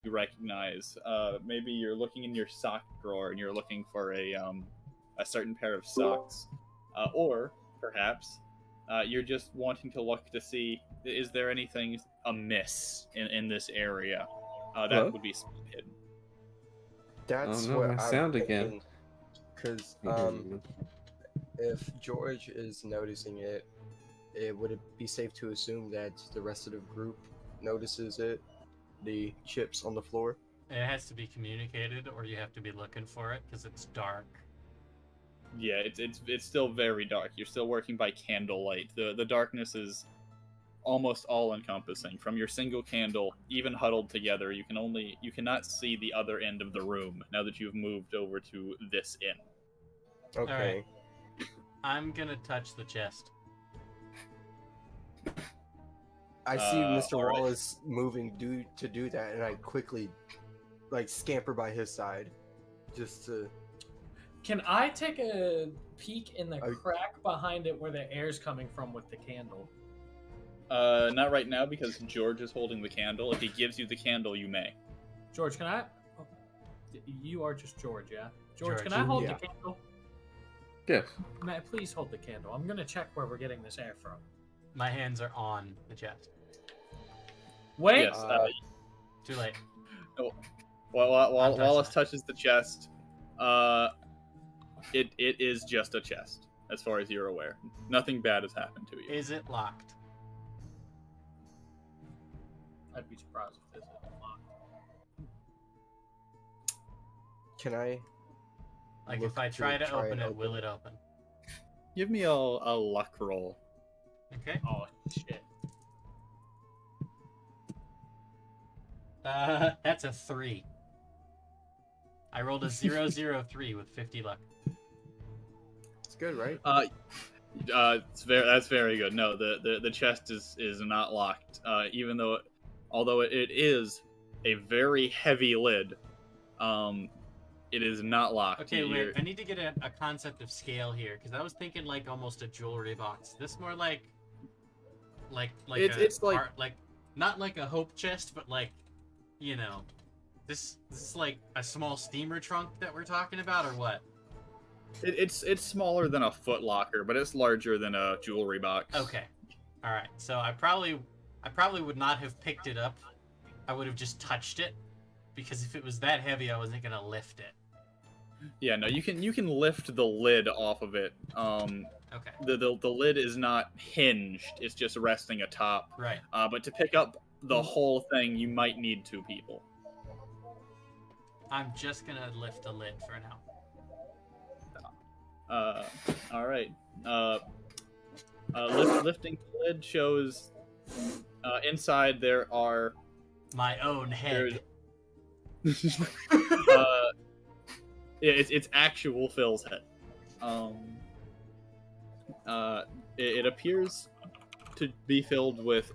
you recognize. Maybe you're looking in your sock drawer and you're looking for a certain pair of socks, or perhaps you're just wanting to look to see is there anything amiss in this area that Hello? would be hidden. That's no, what my I'm sound again. thinking. Because Mhm. if George is noticing it, would it be safe to assume that the rest of the group notices it? The chips on the floor? It has to be communicated, or you have to be looking for it because it's dark. Yeah, it's still very dark. You're still working by candlelight. The darkness is almost all encompassing. From your single candle, even huddled together, you cannot see the other end of the room now that you've moved over to this inn. Okay. Right. I'm gonna touch the chest. I see Mr. All right. Wallace moving to do that, and I quickly scamper by his side, just to. Can I take a peek in the I- crack behind it where the air's coming from with the candle? Not right now because George is holding the candle. If he gives you the candle, you may. George, can I? Oh, you are just George, yeah. George, George. can I hold Yeah. the candle? Yes. May I please hold the candle? I'm gonna check where we're getting this air from. My hands are on the chest. Wait. Yes. Too late. While I'm touching Wallace it. touches the chest, it is just a chest, as far as you're aware. Nothing bad has happened to you. Is it locked? I'd be surprised if this is locked. Can I? Like, Look if I to try to try open and it, open will it. it open? Give me a luck roll. Okay. Oh shit. That's a 3. I rolled a 003 with 50 luck. It's good, right? That's very good. No, the chest is not locked. Even though, although it is a very heavy lid, it is not locked. Okay, wait. I need to get a concept of scale here, because I was thinking like almost a jewelry box. This more like It's like- like not like a hope chest, but like, you know, this is like a small steamer trunk that we're talking about, or what? It's smaller than a foot locker, but it's larger than a jewelry box. Okay, all right. So I probably would not have picked it up. I would have just touched it, because if it was that heavy, I wasn't gonna lift it. Yeah, no, you can lift the lid off of it. Okay, The lid is not hinged; it's just resting atop. right. But to pick up the whole thing, you might need 2 people. I'm just gonna lift the lid for now. All right. Lifting the lid shows inside there are My own head. yeah, it's actual Phil's head. It appears to be filled with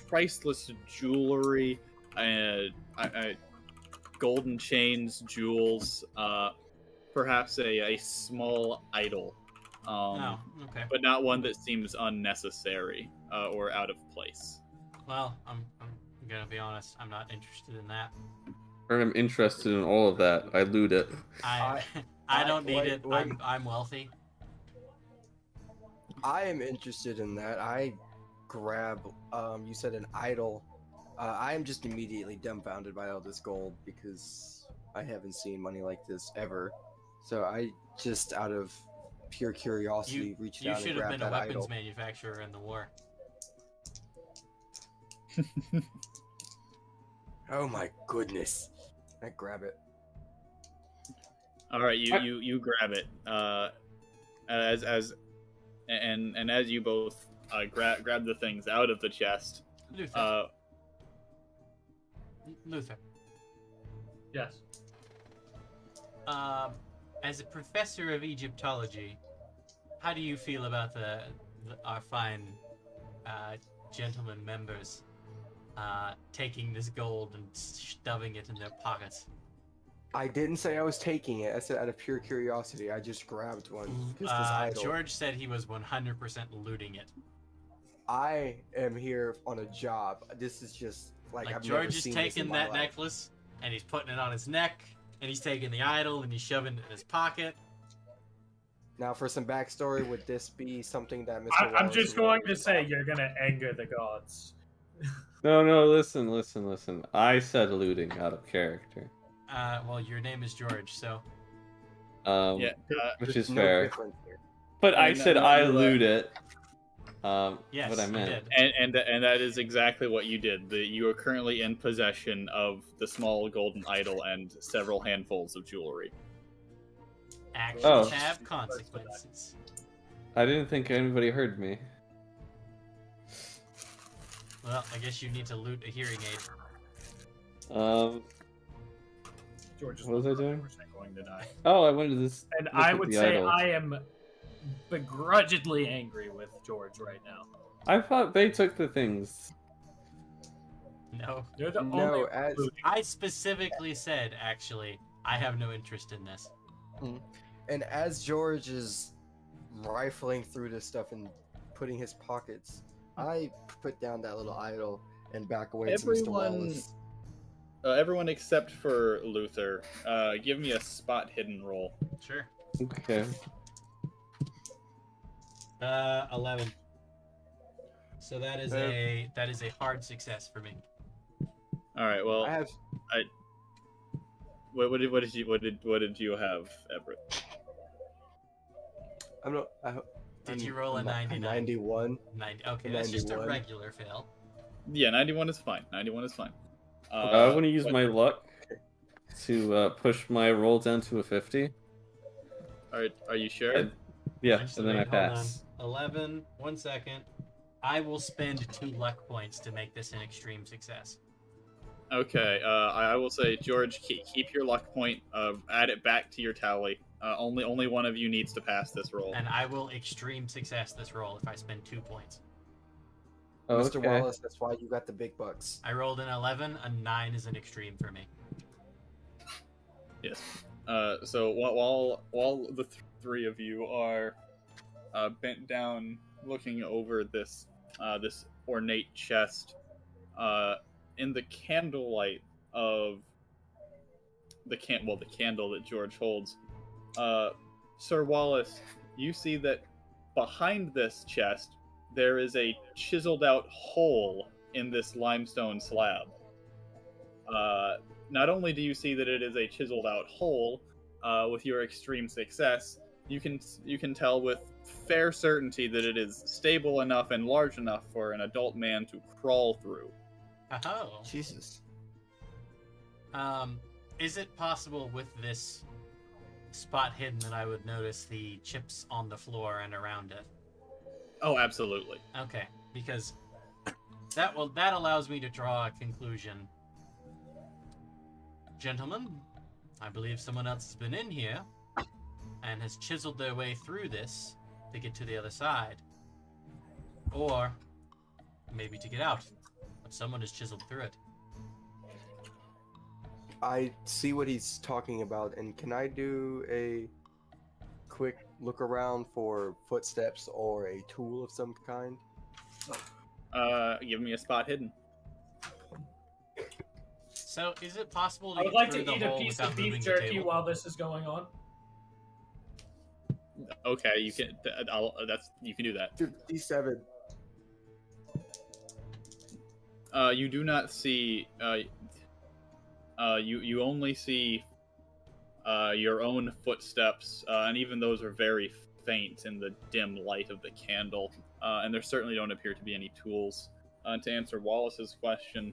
priceless jewelry, golden chains, jewels, perhaps a small idol, Oh, okay. but not one that seems unnecessary or out of place. Well, I'm gonna be honest. I'm not interested in that. I'm interested in all of that. I loot it. I I don't need wait, it. wait. I'm wealthy. I am interested in that. I grab. You said an idol. I am just immediately dumbfounded by all this gold because I haven't seen money like this ever. So I just, out of pure curiosity, reached You down and should have grabbed been a that weapons idol. manufacturer in the war. Oh my goodness! I grab it. All right, you grab it. As you both grab the things out of the chest. Luther. Luther. Yes. As a professor of Egyptology, how do you feel about our fine gentlemen members taking this gold and stuffing it in their pockets? I didn't say I was taking it. I said out of pure curiosity, I just grabbed one. 'Cause this idol. George said he was 100% looting it. I am here on a job. This is just like I've never George is seen this in taking my that life. necklace and he's putting it on his neck, and he's taking the idol and he's shoving it in his pocket. Now, for some backstory, would this be something that Mr. I'm Wallace just would want going to say you're gonna anger the gods. No, listen. I said looting out of character. Well, your name is George, so Yeah. Which There's is no fair. difference here. But I And said no, I you, loot it. yes, what I you meant. did. And that is exactly what you did. You are currently in possession of the small golden idol and several handfuls of jewelry. Actions Oh. have consequences. I didn't think anybody heard me. Well, I guess you need to loot a hearing aid. George is What was I doing? 100% going to die. Oh, I went to this. And look I at would the say idols. I am begrudgingly angry with George right now. I thought they took the things. No. They're the No, only as I specifically said, actually, I have no interest in this. and as George is rifling through this stuff and putting his pockets, I put down that little idol and back away to Mr. Everyone- Wallace. Everyone except for Luther, give me a spot hidden roll. Sure. Okay. 11. So that is a hard success for me. All right. Well, I have what did you have, Everett? I'm not. Did you roll a 99? 91. 90. Okay, that's just a 91. regular fail. Yeah, 91 is fine. 91 is fine. I want to use what- my luck to push my roll down to a 50. Are you sure? And- yeah, Actually, and then I wait, hold on. pass. 11. 1 second. I will spend 2 luck points to make this an extreme success. Okay. I will say, George, keep your luck point. Add it back to your tally. Only one of you needs to pass this roll. And I will extreme success this roll if I spend 2 points. Mr. Okay. Wallace, that's why you got the big bucks. I rolled an 11. A 9 is an extreme for me. Yes. So while the three of you are bent down, looking over this ornate chest, in the candlelight of the candle that George holds, Sir Wallace, you see that behind this chest there is a chiseled out hole in this limestone slab. Not only do you see that it is a chiseled out hole, with your extreme success, you can tell with fair certainty that it is stable enough and large enough for an adult man to crawl through. Oh. Jesus. Is it possible with this spot hidden that I would notice the chips on the floor and around it? Oh, absolutely. Okay, because that allows me to draw a conclusion. Gentlemen, I believe someone else has been in here and has chiseled their way through this to get to the other side. Or maybe to get out. But someone has chiseled through it. I see what he's talking about, and can I do a quick look around for footsteps or a tool of some kind? Give me a spot hidden. So, is it possible to I would get like through to the eat a hole piece without of moving beef the jerky table? while this is going on. Okay, you can. You can do that. 57. You do not see. You only see your own footsteps, and even those are very faint in the dim light of the candle. And there certainly don't appear to be any tools. To answer Wallace's question,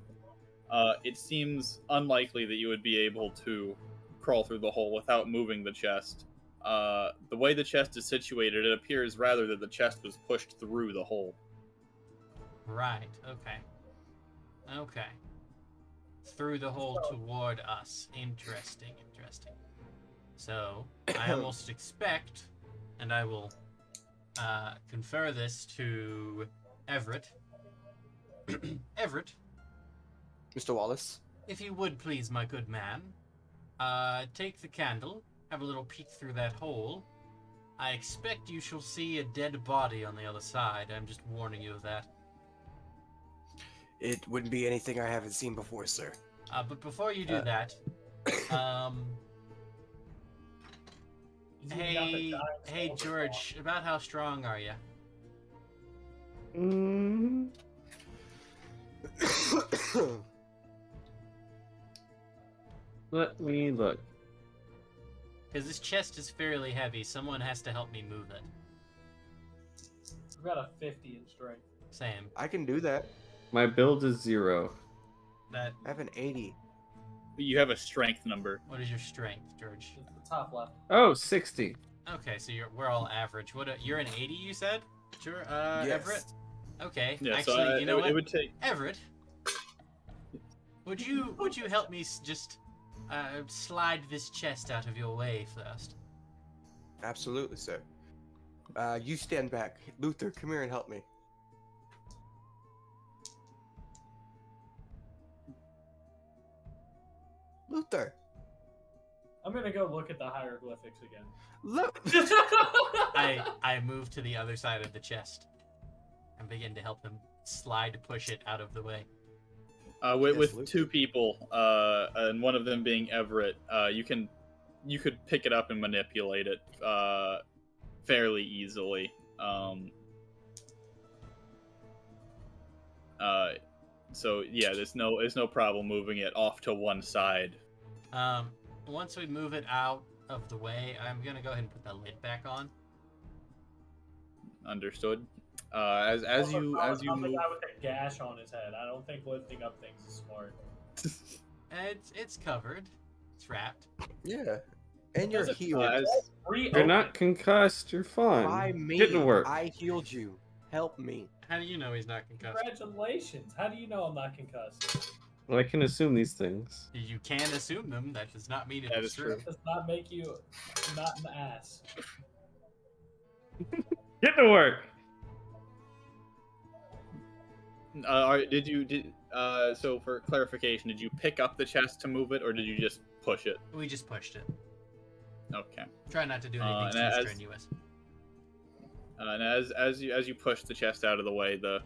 it seems unlikely that you would be able to crawl through the hole without moving the chest. The way the chest is situated, it appears rather that the chest was pushed through the hole. Right, okay. Okay. Through the hole toward us. Interesting. So, I almost expect, and I will confer this to Everett. Everett, Mr. Wallace? if you would please, my good man, take the candle, have a little peek through that hole. I expect you shall see a dead body on the other side. I'm just warning you of that. It wouldn't be anything I haven't seen before, sir. But before you do that, He's even got the giant hey skull George, about how strong are you? Let me look. Because this chest is fairly heavy. Someone has to help me move it. I've got a 50 in strength. Same. I can do that. My build is 0. That. I have an 80. You have a strength number. What is your strength, George? It's the top left. Oh, 60. Okay, so we're all average. You're an 80, you said? Sure. Yes. Everett. Okay. Yeah, Actually, so you know what? it would take. Everett, would you help me just slide this chest out of your way first? Absolutely, sir. You stand back. Luther, come here and help me. Luther, I'm gonna go look at the hieroglyphics again. look. I move to the other side of the chest and begin to help him push it out of the way. With Luke. 2 people, and one of them being Everett, you could pick it up and manipulate it fairly easily. So yeah, there's no problem moving it off to one side. Once we move it out of the way, I'm gonna go ahead and put the lid back on. Understood. As you The move, guy with a gash on his head. I don't think lifting up things is smart. It's covered. It's wrapped. Yeah. And you're Doesn't- healed. You're not concussed. You're fine. By me. Didn't work. I healed you. Help me. How do you know he's not concussed? Congratulations. How do you know I'm not concussed? Well, I can assume these things. You can assume them. That does not mean That it's is true. Does not make you not an ass. Get to work. So for clarification, did you pick up the chest to move it, or did you just push it? We just pushed it. Okay. Try not to do anything and too as- strenuous. And as you push the chest out of the way, the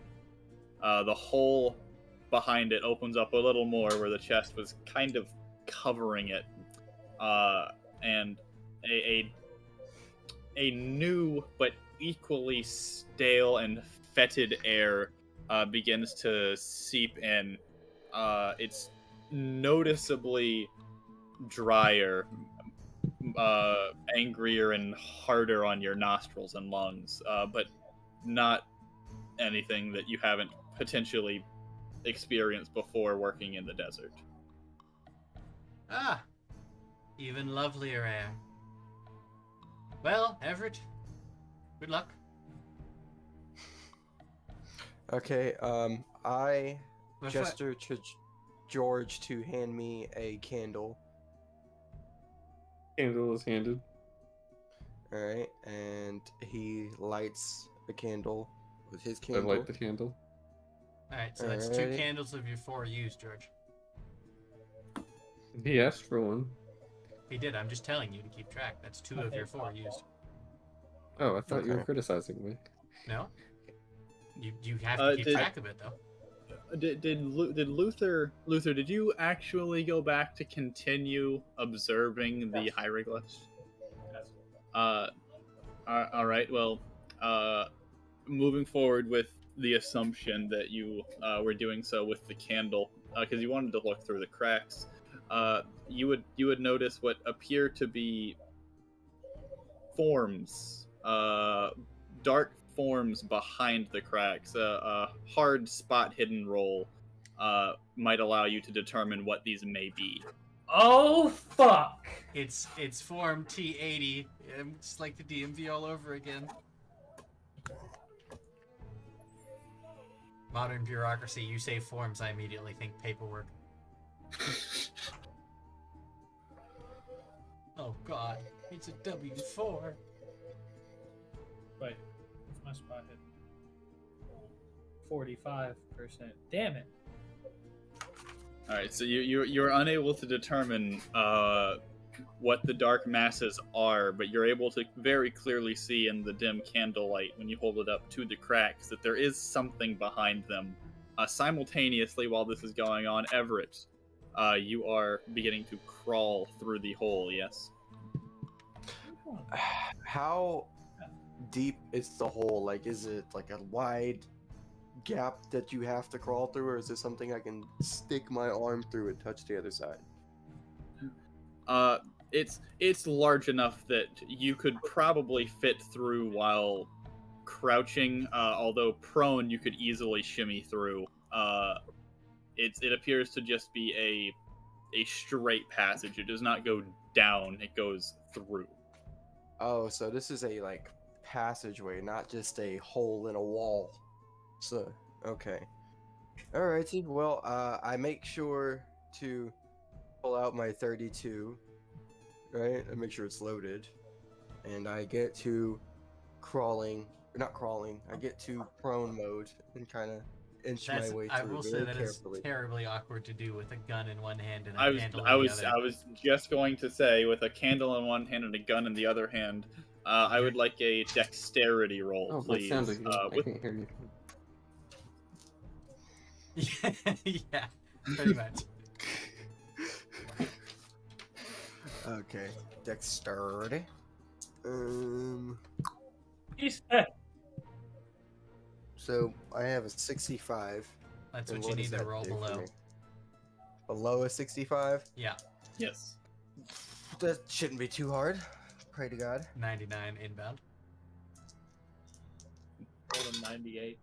hole behind it opens up a little more, where the chest was kind of covering it, and a new but equally stale and fetid air begins to seep in. It's noticeably drier, angrier and harder on your nostrils and lungs, but not anything that you haven't potentially experienced before working in the desert. Ah, even lovelier air. Well, Everett, good luck. Okay, I Before- gesture to George to hand me a candle. Candle is handed. Alright, and he lights a candle with his I candle. light the candle. Alright, so that's 2 Alrighty. candles of your 4 used, George. He asked for one. He did, I'm just telling you to keep track. That's 2 of your 4 used. Oh, I thought you were Okay. criticizing me. No? You have to keep did- track of it, though. Did Luther, did you actually go back to continue observing the Yes. hieroglyphs? Yes. All right. Well, moving forward with the assumption that you were doing so with the candle, because you wanted to look through the cracks, you would notice what appear to be forms, dark forms behind the cracks. A hard spot hidden roll might allow you to determine what these may be. Oh, fuck! It's form T80. It's like the DMV all over again. Modern bureaucracy, you say forms, I immediately think paperwork. Oh god, it's a W4. Wait, what's my spot hit? 45%. Damn it. All right, so you're unable to determine what the dark masses are, but you're able to very clearly see in the dim candlelight when you hold it up to the cracks that there is something behind them Simultaneously, while this is going on, Everett, you are beginning to crawl through the hole. Yes. How deep is the hole? Like, is it like a wide gap that you have to crawl through, or is it something I can stick my arm through and touch the other side? It's large enough that you could probably fit through while crouching. Although prone, you could easily shimmy through. It appears to just be a straight passage. It does not go down. It goes through. Oh, so this is a like passageway, not just a hole in a wall. So, okay. Alrighty, well, I make sure to pull out my 32, right? I make sure it's loaded. And I get to not crawling, I get to prone mode and kind of inch my way through I will say very that carefully. is terribly awkward to do with a gun in one hand and a I was candle I in was the I other. was just going to say, with a candle in one hand and a gun in the other hand, I would like a dexterity roll, Oh, my please. sound again. I With can't hear you. Yeah, pretty much. Okay, dexterity. He said, So I have a 65. That's and what you need does to that roll do for below. me? Below a 65? Yeah, yes. That shouldn't be too hard. Pray to God. 99 inbound. rolled a 98.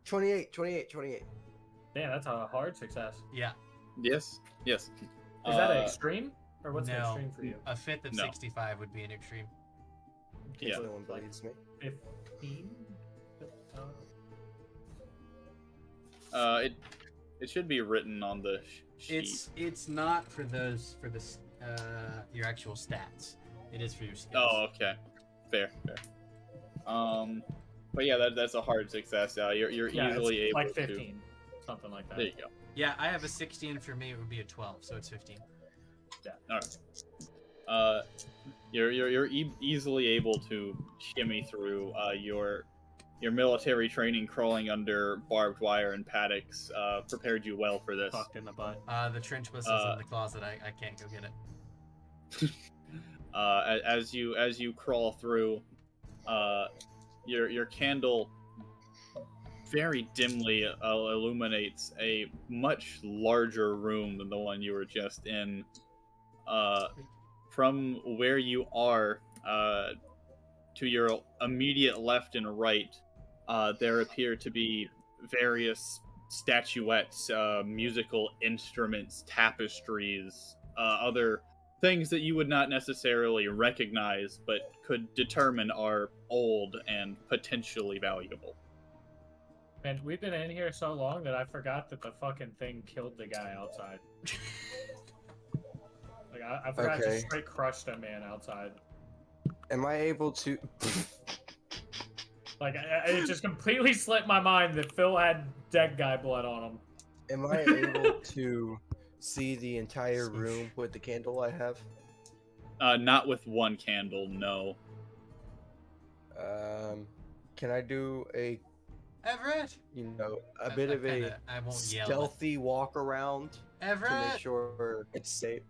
28. Damn, that's a hard success. Yeah, Yes. Yes. Is that an extreme? Or what's an no, extreme for you? a fifth of No. 65 would be an extreme. In case Yeah. no one believes me. 15? It should be written on the sheet. It's not for this your actual stats. It is for your skills. Oh, okay. Fair. But yeah, that's a hard success. You're Yeah, easily it's able like to. 15. Something like that. There you go. Yeah, I have a 16. For me, it would be a 12, so it's 15. All right. You're easily able to shimmy through. Your military training, crawling under barbed wire and paddocks, prepared you well for this. Fucked in the butt. The trench whistle's in the closet. I can't go get it. As you crawl through, your candle very dimly illuminates a much larger room than the one you were just in. From where you are, to your immediate left and right, there appear to be various statuettes, musical instruments, tapestries, other things that you would not necessarily recognize, but could determine are old and potentially valuable. Man, we've been in here so long that I forgot that the fucking thing killed the guy outside. Like, I forgot Okay. to straight crushed a man outside. Am I able to? Like, it just completely slipped my mind that Phil had dead guy blood on him. Am I able to see the entire room with the candle I have? Not with one candle, no. Can I do a Everett. a bit of a I won't yell. stealthy walk around to make Everett, sure it's safe?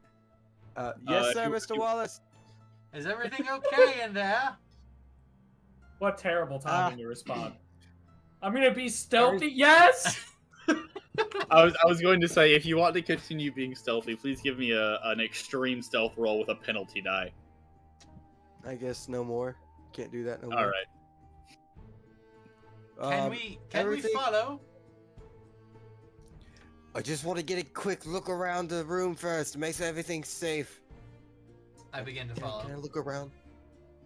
Yes, sir, Mr. Wallace. is everything okay in there? What terrible timing to respond. I'm gonna be stealthy. Yes. I was going to say, if you want to continue being stealthy, please give me an extreme stealth roll with a penalty die. I guess no more. Can't do that no more. All right. Can we everything- follow? I just want to get a quick look around the room first to make sure everything's safe. I begin to Can I follow. look around?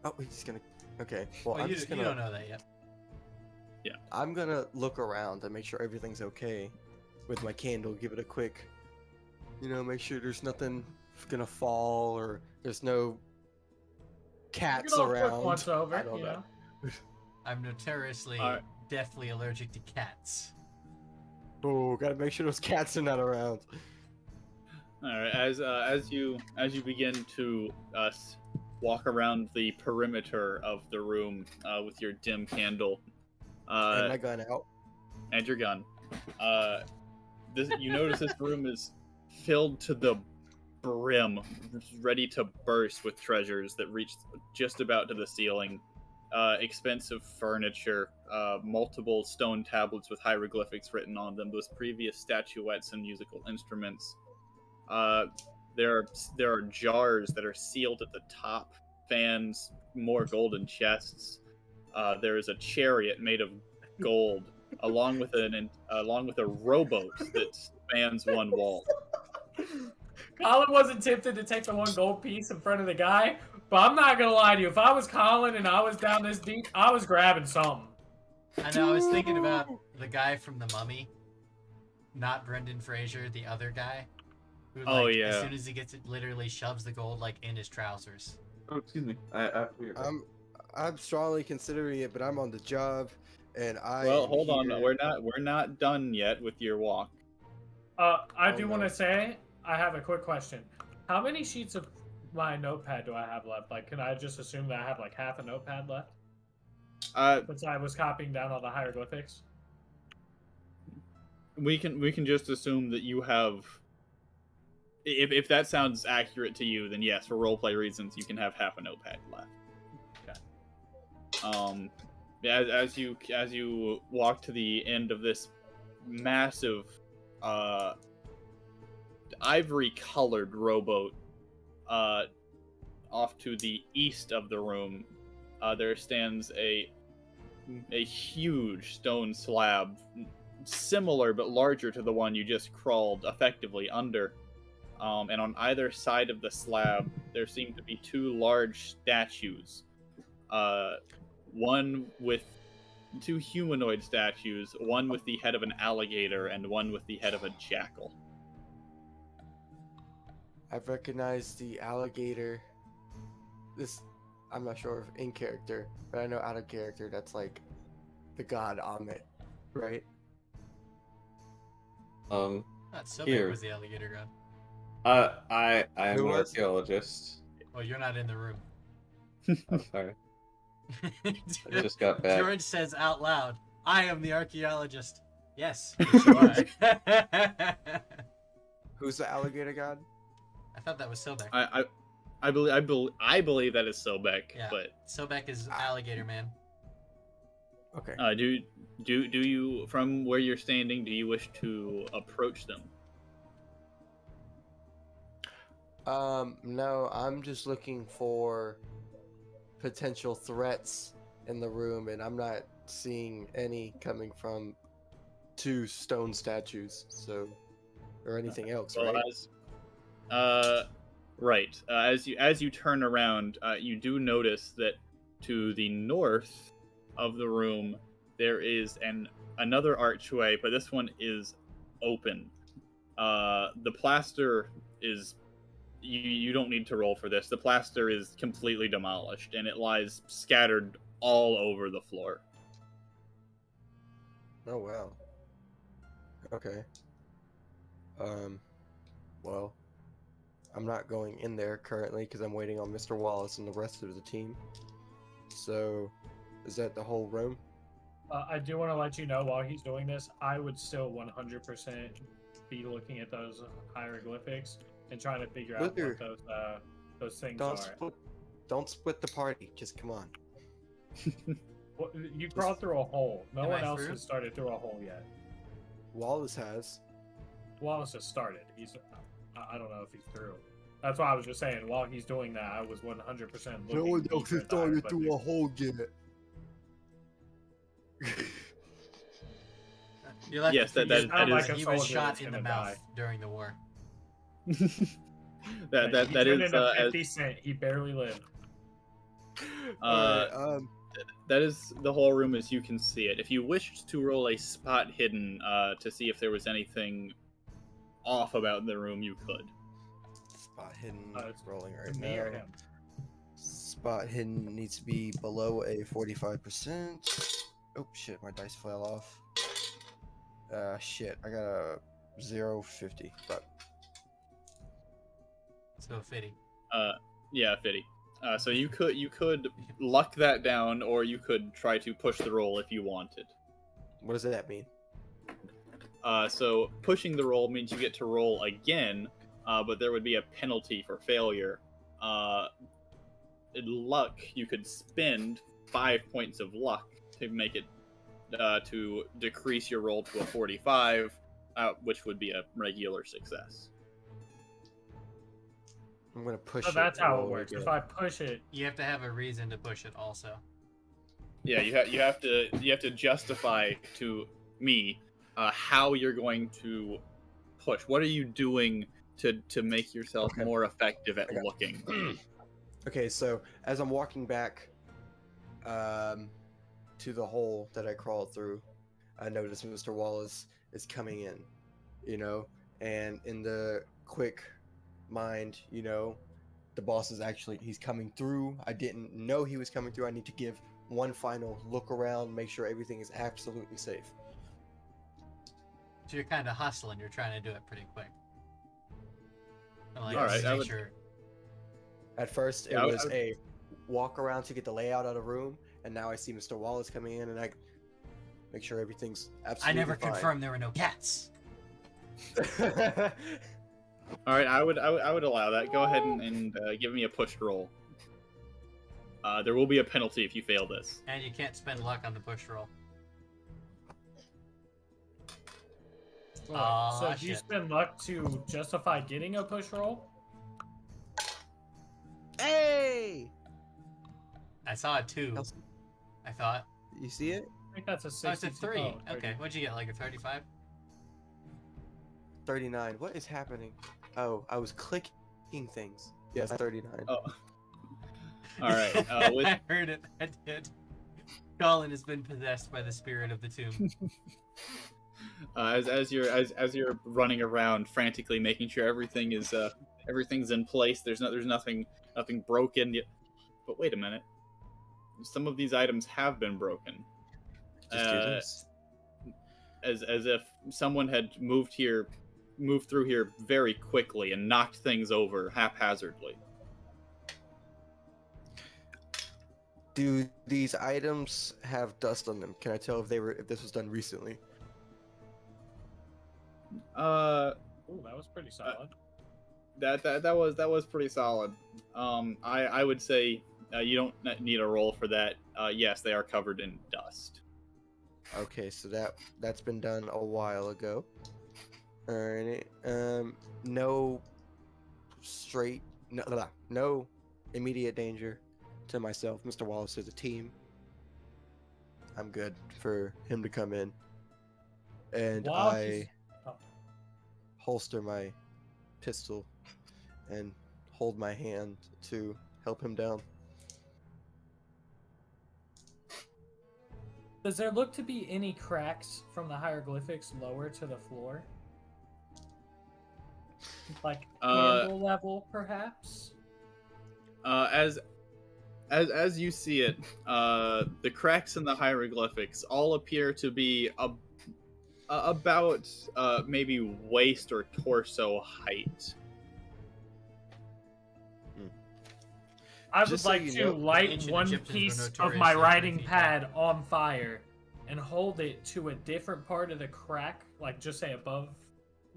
Oh, he's gonna. Okay. Well, Well, I'm you, just you gonna. don't know that yet. I'm gonna look around and make sure everything's okay with my candle. Give it a quick, make sure there's nothing gonna fall or there's no cats Look around. once over, I don't know. I'm notoriously Alright. deathly allergic to cats. Oh, gotta make sure those cats are not around. All right. As you begin to walk around the perimeter of the room with your dim candle, And my gun out. and your gun, You notice this room is filled to the brim, ready to burst with treasures that reach just about to the ceiling. Expensive furniture, multiple stone tablets with hieroglyphics written on them, those previous statuettes and musical instruments. There are jars that are sealed at the top, fans, more golden chests. There is a chariot made of gold, along with a rowboat that spans one wall. Colin wasn't tempted to take the one gold piece in front of the guy, but I'm not gonna lie to you. If I was Colin and I was down this deep, I was grabbing something. I know. I was thinking about the guy from The Mummy, not Brendan Fraser, the other guy. Who, Oh, like, yeah. As soon as he gets it, literally shoves the gold like in his trousers. Oh, excuse me. I I'm strongly considering it, but I'm on the job, and Well, hold on. We're not done yet with your walk. I do no. want to say, I have a quick question. How many sheets of my notepad do I have left? Like, can I just assume that I have like half a notepad left? Since I was copying down all the hieroglyphics. We can just assume that you have. If that sounds accurate to you, then yes, for roleplay reasons, you can have half a notepad left. Okay. As you walk to the end of this massive, ivory-colored rowboat, off to the east of the room, there stands a huge stone slab, similar but larger to the one you just crawled effectively under. And on either side of the slab, there seem to be two large statues. One with two humanoid statues, one with the head of an alligator and one with the head of a jackal. I've recognized the alligator. I'm not sure if in character, but I know out of character that's like the god Amit, right? That's so Here. big was the alligator god. I am Who an was? archaeologist. Well, you're not in the room. Oh, sorry. I just got back. George says out loud, "I am the archaeologist." Yes, you are. Who's the alligator god? I thought that was Sobek. I believe that is Sobek, Yeah. but Sobek is alligator man. Okay. do you, from where you're standing, do you wish to approach them? No, I'm just looking for potential threats in the room, and I'm not seeing any coming from two stone statues, so or anything else, Well, right? right. As you turn around, you do notice that to the north of the room there is another archway, but this one is open. The plaster is. You don't need to roll for this. The plaster is completely demolished, and it lies scattered all over the floor. Oh wow. Okay. Well, I'm not going in there currently because I'm waiting on Mr. Wallace and the rest of the team. So, is that the whole room? I do want to let you know while he's doing this, I would still 100% be looking at those hieroglyphics and trying to figure out Luther, what those things Don't split the party. Just come on. Well, you crawled through a hole. No Am one I else through? has started through a hole yet. Wallace has. Wallace has started. I don't know if he's through. That's why I was just saying, while he's doing that, I was 100% looking. No one else deeper has at the started through a hieroglyphics. hole yet. You're left Yes, to that figure is- like a he was soldier shot that's in the gonna mouth die. during the war. that He that turned is into as 50 Cent. He barely lived. Alright, that is the whole room as you can see it. If you wished to roll a spot hidden to see if there was anything off about the room, you could. spot hidden. It's rolling right To me or now. him. Spot hidden needs to be below a 45%. Oh shit, my dice fell off. Shit, I got a 0.50. But So fitting. Yeah, Fitty. So you could luck that down, or you could try to push the roll if you wanted. what does that mean? So pushing the roll means you get to roll again, but there would be a penalty for failure. In luck, you could spend 5 points of luck to make it to decrease your roll to a 45, which would be a regular success. I'm gonna push So it. that's how it roll works. again. If I push it, You have to have a reason to push it also. Yeah, you have to justify to me how you're going to push. What are you doing to make yourself Okay. more effective at I got- looking? Okay, so as I'm walking back to the hole that I crawled through, I noticed Mr. Wallace is coming in, and in the quick mind, the boss is he's coming through. I didn't know he was coming through. I need to give one final look around, make sure everything is absolutely safe. So you're kind of hustling. You're trying to do it pretty quick. Like, All right, just I make would- sure. At first, it Yeah, was a walk around to get the layout of the room, and now I see Mr. Wallace coming in, and I make sure everything's I absolutely never fine. confirmed there were no cats. All right, I would allow that. Go ahead and give me a pushed roll. There will be a penalty if you fail this. And you can't spend luck on the push roll. Aw, so do you shit. spend luck to justify getting a push roll? Hey! I saw a 2. Nelson, I thought. you see it? I think that's a Oh, it's 60. a 3. Oh, Okay, what'd you get? Like a 35? 39. What is happening? Oh, I was clicking things. Yes, 39. Oh. All right. With I heard it. I did. Colin has been possessed by the spirit of the tomb. as you're running around frantically making sure everything is everything's in place. There's nothing broken yet. But wait a minute. Some of these items have been broken. Just do this. As if someone had moved through here very quickly and knocked things over haphazardly. Do these items have dust on them? Can I tell if this was done recently? Uh, Ooh, that was pretty solid. that was pretty solid. I would say you don't need a roll for that. Yes, they are covered in dust. Okay, so that's been done a while ago. Alright. No immediate danger to myself. Mr. Wallace is a team. I'm good for him to come in. And While I he's- oh. holster my pistol and hold my hand to help him down. Does there look to be any cracks from the hieroglyphics lower to the floor? Like handle level, perhaps? As you see it, the cracks in the hieroglyphics all appear to be about maybe waist or torso height. I would Just so like you to know, light ancient one Egyptians were piece of notorious my for writing feet pad on fire and hold it to a different part of the crack, like just say above,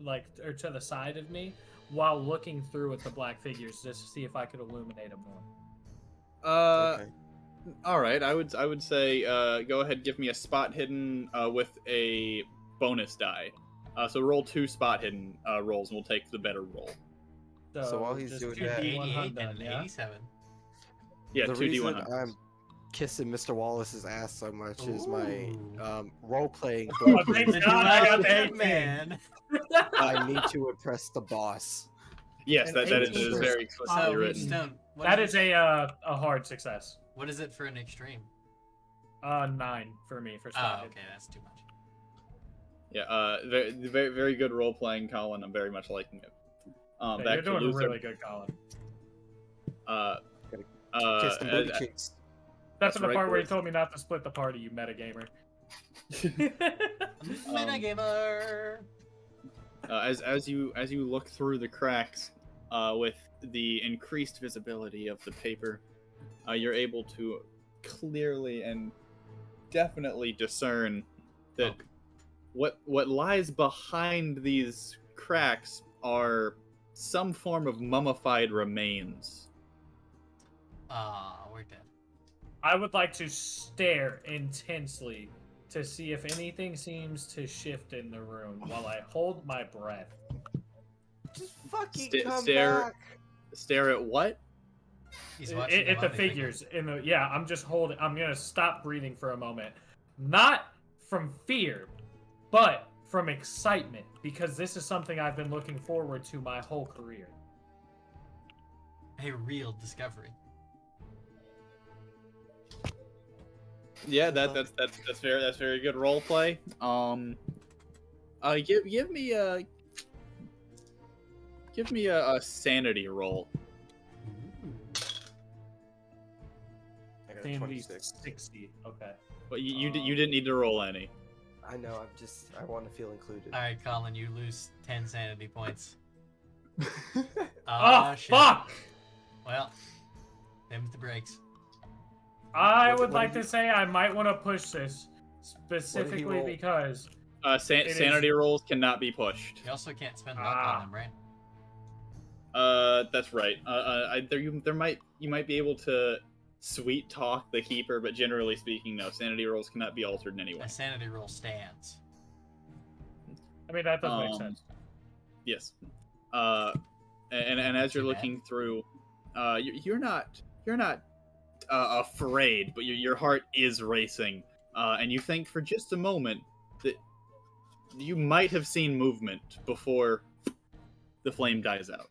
like, or to the side of me, while looking through at the black figures just to see if I could illuminate them more. Okay. All right. I would say go ahead, give me a spot hidden with a bonus die. So roll 2 spot hidden rolls, and we'll take the better roll. So while he's just doing 2D that- 88 100, and yeah? 87. Yeah, The 2d100. reason I'm kissing Mr. Wallace's ass so much is my Ooh. role-playing Oh, ability. thank The God I got the duality 18. man. I need to impress the boss. Yes, And that is 18 very explicitly So, written. Stone, what That is is a hard success. What is it for an extreme? 9 for me for spot. Oh, okay, that's too much. Yeah, very, very good role playing, Colin. I'm very much liking it. Yeah, Back you're to doing Luther. really good, Colin. Kiss them booty cheeks. That's That's the right, part where you boys. told me not to split the party, you metagamer. Metagamer. As you look through the cracks, with the increased visibility of the paper, you're able to clearly and definitely discern that what lies behind these cracks are some form of mummified remains. We're dead. I would like to stare intensely to see if anything seems to shift in the room while I hold my breath. Just fucking Sta- come stare- back. Stare at what? He's watching At the mummy figures. Yeah, I'm just holding. I'm gonna stop breathing for a moment, not from fear, but from excitement, because this is something I've been looking forward to my whole career. A real discovery. Yeah, that's very good role play. Give me a sanity roll. I got a Sanity 26. 60. Okay. But you didn't need to roll any. I know. I want to feel included. All right, Colin, you lose 10 sanity points. Oh, Shit. fuck! Well, them's the breaks. I would what like did to say I might want to push this specifically roll? because Sanity rolls cannot be pushed. You also can't spend luck on them, right? That's right. You might be able to sweet talk the keeper, but generally speaking, no. Sanity rolls cannot be altered in any way. A sanity roll stands. I mean that does make sense. Yes. And as you're Too bad. looking through, you're not afraid, but your heart is racing, and you think for just a moment that you might have seen movement before the flame dies out.